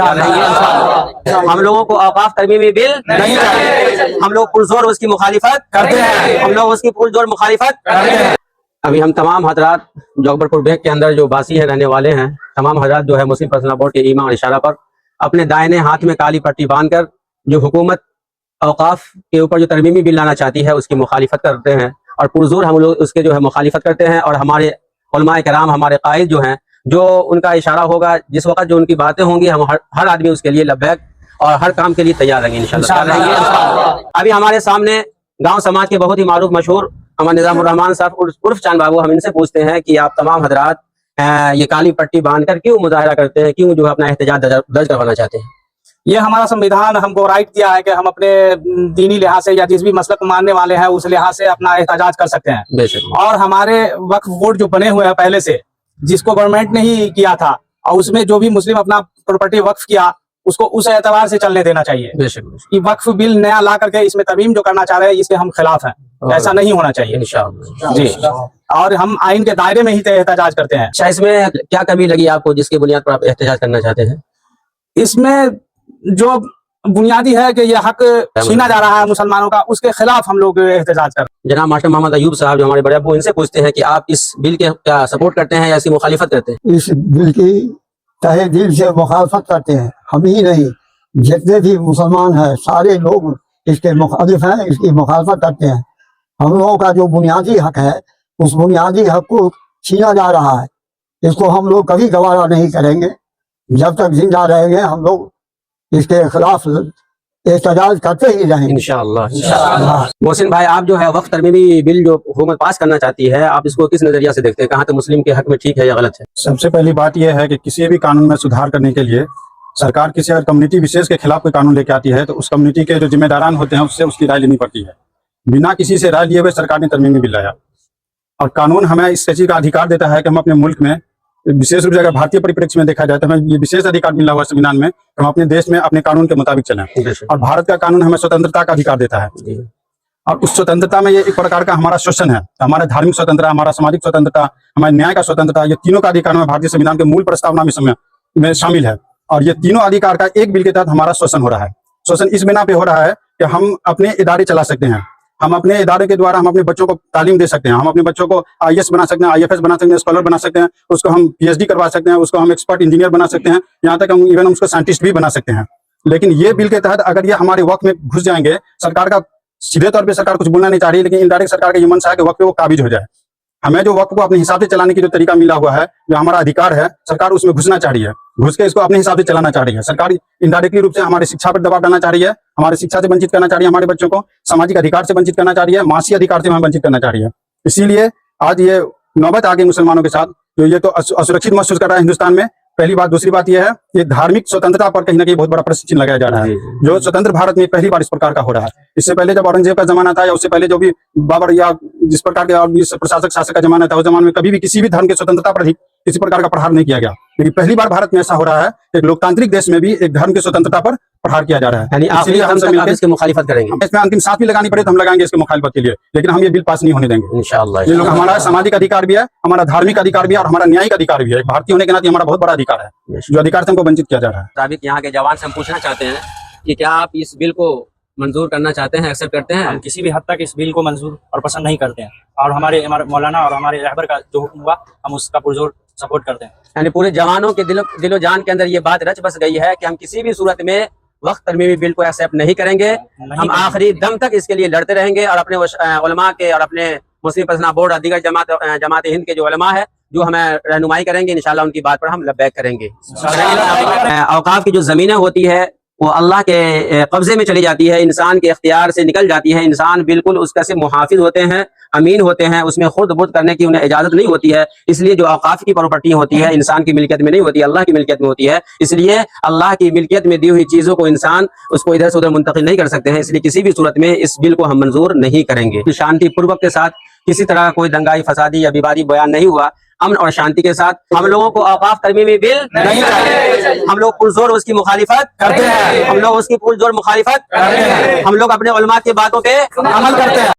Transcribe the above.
हम लोगों को औकाफ तरमीमी बिल नहीं चाहिए। हम लोग पुरजोर उसकी मुखालिफत करते हैं। हम लोग उसकी पुरजोर मुखालिफत करते हैं। अभी हम तमाम हजरात जौगबरपुर बेग के अंदर जो बासी है रहने वाले हैं, तमाम हजरात जो है मुस्लिम पर्सनल बोर्ड के ईमा और इशारा पर अपने दाहिने हाथ में काली पट्टी बांधकर जो हुकूमत औकाफ के ऊपर जो तरमीमी बिल लाना चाहती है उसकी मुखालिफत करते हैं और पुरजोर हम लोग उसके जो है मुखालिफत करते हैं। और हमारे उलमाए कराम, हमारे कायद जो हैं, जो उनका इशारा होगा, जिस वक्त जो उनकी बातें होंगी, हम हर आदमी उसके लिए लब्बैक और हर काम के लिए तैयार रहेंगे इंशाअल्लाह। अभी हमारे सामने गांव समाज के बहुत ही मारूफ मशहूर हमारे निजामुर रहमान साहब उर्फ चांद बाबू, हम इनसे पूछते हैं कि आप तमाम हजरात ये काली पट्टी बांधकर क्यों मुजाहरा करते हैं, क्यों जो है अपना एहतजाज दर्ज करवाना चाहते हैं? ये हमारा संविधान हमको राइट दिया है कि हम अपने दीनी लिहाज से या जिस भी मसलक को मानने वाले हैं उस लिहाज से अपना एहतजाज कर सकते हैं। और हमारे वक्फ बोर्ड जो बने हुए हैं पहले से, जिसको गवर्नमेंट ने ही किया था, और उसमें जो भी मुस्लिम अपना प्रॉपर्टी वक्फ किया उसको उस एतबार से चलने देना चाहिए कि वक्फ बिल नया ला करके इसमें तरमीम जो करना चाह रहे हैं इसके हम खिलाफ हैं। ऐसा नहीं होना चाहिए जी। और हम आइन के दायरे में ही एहतजाज करते हैं। अच्छा, इसमें क्या कमी लगी आपको जिसकी बुनियाद पर आप एहतजाज करना चाहते हैं? इसमें जो बुनियादी है कि ये हक छीना जा रहा है मुसलमानों का, उसके खिलाफ हम लोग एहतजाज कर रहे हैं। जनाब मास्टर मोहम्मद अयूब साहब जो हमारे बड़े अब्बू, इनसे पूछते हैं कि आप इस बिल के क्या सपोर्ट करते हैं या इसकी मुखालिफत करते हैं? इस बिल की तहे दिल से मुखालफत करते हैं। हम ही नहीं, जितने भी मुसलमान हैं सारे लोग इसके मुखालिफ हैं, इसकी मुखालफत करते हैं। हम लोगों का जो बुनियादी हक है उस बुनियादी हक को छीना जा रहा है। इसको हम लोग कभी गवारा नहीं करेंगे। जब तक जिंदा रहेंगे हम लोग इसके खिलाफ एहतजाज करते ही रहेंगे इंशाअल्लाह। मोहसिन भाई, आप जो है वक्त तरमीमी बिल जो हुकूमत पास करना चाहती है, आप इसको किस नजरिया से देखते हैं? कहाँ तक मुस्लिम के हक में ठीक है या गलत है? सबसे पहली बात यह है कि किसी भी कानून में सुधार करने के लिए सरकार किसी अगर कम्युनिटी विशेष के खिलाफ कोई कानून लेके आती है तो उस कम्युनिटी के जो जिम्मेदारान होते हैं उससे उसकी राय लेनी पड़ती है। बिना किसी से राय लिए हुए सरकार ने तरमीमी बिल लाया। और कानून हमें इस चीज का अधिकार देता है कि हम अपने मुल्क में, विशेष रूप से अगर भारतीय परिप्रेक्ष्य में देखा जाए तो हमें ये विशेष अधिकार मिला हुआ संविधान में, हम अपने देश में अपने कानून के मुताबिक चलें। और भारत का कानून हमें स्वतंत्रता का अधिकार देता है। और उस स्वतंत्रता में ये एक प्रकार का हमारा शोषण है। हमारा धार्मिक स्वतंत्रता, हमारा सामाजिक स्वतंत्रता, हमारे न्याय का स्वतंत्रता, ये तीनों का अधिकार हमें भारतीय संविधान के मूल प्रस्तावना में शामिल है। और ये तीनों अधिकार का एक बिल के तहत हमारा शोषण हो रहा है। शोषण इस बिना पे हो रहा है कि हम अपने इदारे चला सकते हैं। हम अपने इदारे के द्वारा हम अपने बच्चों को तालीम दे सकते हैं। हम अपने बच्चों को IAS बना सकते हैं, IFS बना सकते हैं, स्कॉलर बना सकते हैं, उसको हम PhD करवा सकते हैं, उसको हम एक्सपर्ट इंजीनियर बना सकते हैं, यहाँ तक हम इवन उसको साइंटिस्ट भी बना सकते हैं। लेकिन ये बिल के तहत अगर ये हमारे वक्त में घुस जाएंगे, सरकार का सीधे तौर पे सरकार कुछ बोलना नहीं चाह रही, लेकिन इनडायरेक्ट सरकार का ये मंशा है कि वक्त पे वो काबिज हो जाए। हमें जो वक्त को अपने हिसाब से चलाने की जो तरीका मिला हुआ है, जो हमारा अधिकार है, सरकार उसमें घुसना चाह रही है। घुस के इसको अपने हिसाब से चलाना चाह रही है। सरकार इनडायरेक्टली रूप से हमारे शिक्षा पर दबाव डालना चाह रही है, हमारे शिक्षा से वंचित करना चाह रही है, हमारे बच्चों को सामाजिक अधिकार से वंचित करना चाह रही है, मासी अधिकार से हमें वंचित करना चाह रही है। इसीलिए आज ये नौबत आ गई मुसलमानों के साथ, जो ये तो असुरक्षित महसूस कर रहा है हिंदुस्तान में। पहली बात। दूसरी बात यह है कि धार्मिक स्वतंत्रता पर कहीं ना कहीं बहुत बड़ा प्रश्न चिन्ह लगाया जा रहा है, जो स्वतंत्र भारत में पहली बार इस प्रकार का हो रहा है। इससे पहले जब औरंगजेब का जमाना था या उससे पहले जो भी बाबर या जिस प्रकार के प्रशासक शासक का जमाना था, उस जमाने में कभी भी किसी भी धर्म की स्वतंत्रता पर किसी प्रकार का प्रहार नहीं किया गया। लेकिन पहली बार भारत में ऐसा हो रहा है, एक लोकतांत्रिक देश में भी एक धर्म की स्वतंत्रता पर प्रहार किया जा रहा है। इसकी मुखालिफत करेंगे। इसमें अंतिम सांस भी लगानी पड़े तो हम लगाएंगे इसके मुखालिफत के लिए, लेकिन हम ये बिल पास नहीं होने देंगे इंशाअल्लाह। ये लोग हमारा सामाजिक अधिकार भी है, हमारा धार्मिक अधिकार भी है और हमारा न्यायिक अधिकार भी है। भारतीय होने के नाते हमारा बहुत बड़ा अधिकार है, जो अधिकार से हमको वंचित किया जा रहा है। साबिक यहाँ के जवान से हम पूछना चाहते हैं कि क्या आप इस बिल को मंजूर करना चाहते हैं, एक्सेप्ट करते हैं? हम किसी भी हद तक इस बिल को मंजूर और पसंद नहीं करते हैं, और हमारे मौलाना और हमारे रहबर का जो हुक्म हुआ हम उसका पुरजोर सपोर्ट करते हैं। यानी पूरे जवानों के दिलो जान के अंदर ये बात रच बस गई है कि हम किसी भी सूरत में वक्त तरमीमी बिल को एक्सेप्ट नहीं करेंगे। हम आखिरी दम तक इसके लिए लड़ते रहेंगे और अपने उलमा के और अपने मुस्लिम पर्सनल बोर्ड और दीगर जमात हिंद के जो उलमा है जो हमें रहनुमाई करेंगे, इंशाल्लाह उनकी बात पर हम लब्बैक करेंगे। औकाफ की जो जमीनें होती है वो अल्लाह के कब्जे में चली जाती है, इंसान के इख्तियार से निकल जाती है। इंसान बिल्कुल उसका से मुहाफिज होते हैं, अमीन होते हैं, उसमें खुद बुद करने की उन्हें इजाजत नहीं होती है। इसलिए जो औकाफ की प्रॉपर्टी होती है इंसान की मिल्कियत में नहीं होती, अल्लाह की मिल्कियत में होती है। इसलिए अल्लाह की मिल्कियत में दी हुई चीजों को इंसान उसको इधर से उधर मुंतकिल नहीं कर सकते हैं। इसलिए किसी भी सूरत में इस बिल को हम मंजूर नहीं करेंगे। शांति पूर्वक के साथ किसी तरह का कोई दंगाई फसादी या विवादी बयान नहीं हुआ, अमन और शांति के साथ। हम लोगों को औकाफ तरमीमी बिल नहीं चाहिए। हम लोग पुरजोर उसकी मुखालिफत करते हैं। हम लोग उसकी पुरजोर मुखालिफत करते हैं। हम लोग अपने उलमा की बातों पे अमल करते हैं।